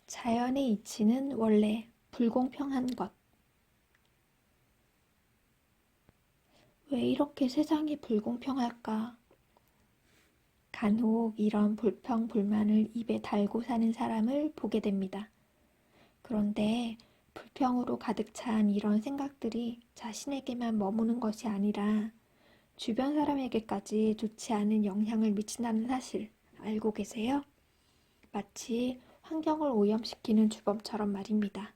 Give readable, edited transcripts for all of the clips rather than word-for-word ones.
자연의 이치는 원래 불공평한 것. 왜 이렇게 세상이 불공평할까? 간혹 이런 불평, 불만을 입에 달고 사는 사람을 보게 됩니다. 그런데 불평으로 가득 찬 이런 생각들이 자신에게만 머무는 것이 아니라 주변 사람에게까지 좋지 않은 영향을 미친다는 사실 알고 계세요? 마치 환경을 오염시키는 주범처럼 말입니다.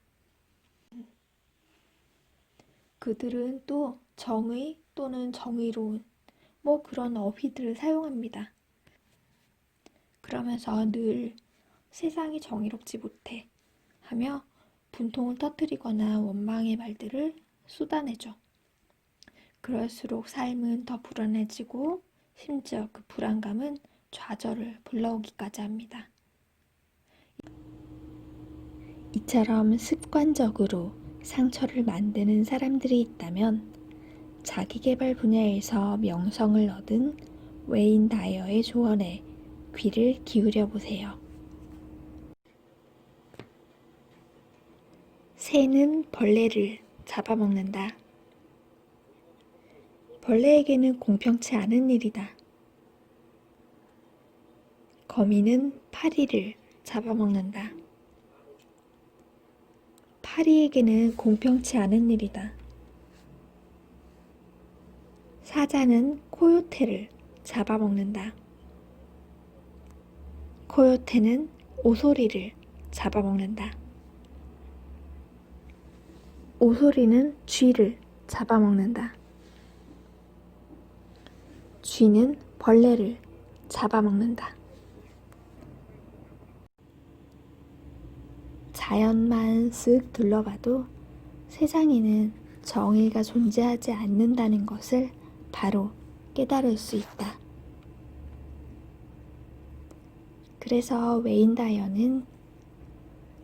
그들은 또 정의 또는 정의로운 그런 어휘들을 사용합니다. 그러면서 늘 세상이 정의롭지 못해 하며 분통을 터뜨리거나 원망의 말들을 쏟아내죠. 그럴수록 삶은 더 불안해지고 심지어 그 불안감은 좌절을 불러오기까지 합니다. 이처럼 습관적으로 상처를 만드는 사람들이 있다면 자기계발 분야에서 명성을 얻은 웨인 다이어의 조언에 귀를 기울여 보세요. 새는 벌레를 잡아먹는다. 벌레에게는 공평치 않은 일이다. 거미는 파리를 잡아먹는다. 파리에게는 공평치 않은 일이다. 사자는 코요테를 잡아먹는다. 코요테는 오소리를 잡아먹는다. 오소리는 쥐를 잡아먹는다. 쥐는 벌레를 잡아먹는다. 자연만 쓱 둘러봐도 세상에는 정의가 존재하지 않는다는 것을 바로 깨달을 수 있다. 그래서 웨인 다이어는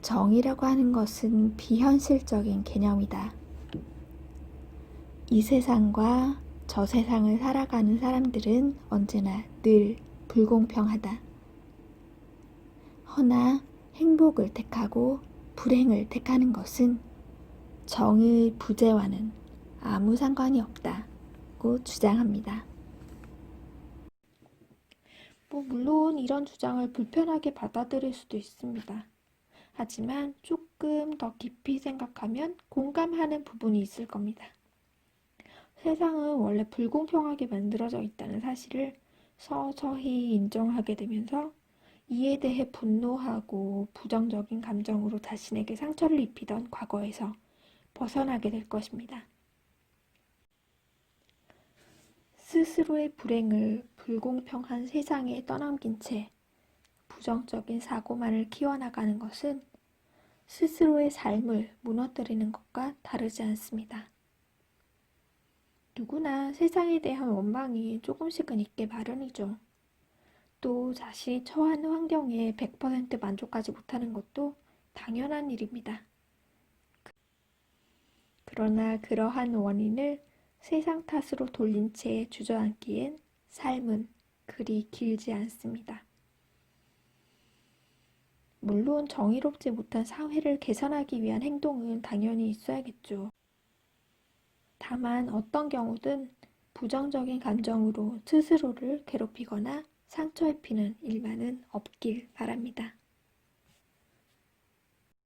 정의라고 하는 것은 비현실적인 개념이다. 이 세상과 저 세상을 살아가는 사람들은 언제나 늘 불공평하다. 허나 행복을 택하고 불행을 택하는 것은 정의의 부재와는 아무 상관이 없다고 주장합니다. 물론 이런 주장을 불편하게 받아들일 수도 있습니다. 하지만 조금 더 깊이 생각하면 공감하는 부분이 있을 겁니다. 세상은 원래 불공평하게 만들어져 있다는 사실을 서서히 인정하게 되면서 이에 대해 분노하고 부정적인 감정으로 자신에게 상처를 입히던 과거에서 벗어나게 될 것입니다. 스스로의 불행을 불공평한 세상에 떠넘긴 채 부정적인 사고만을 키워나가는 것은 스스로의 삶을 무너뜨리는 것과 다르지 않습니다. 누구나 세상에 대한 원망이 조금씩은 있게 마련이죠. 또 자신이 처한 환경에 100% 만족하지 못하는 것도 당연한 일입니다. 그러나 그러한 원인을 세상 탓으로 돌린 채 주저앉기엔 삶은 그리 길지 않습니다. 물론 정의롭지 못한 사회를 개선하기 위한 행동은 당연히 있어야겠죠. 다만 어떤 경우든 부정적인 감정으로 스스로를 괴롭히거나 상처 입히는 일만은 없길 바랍니다.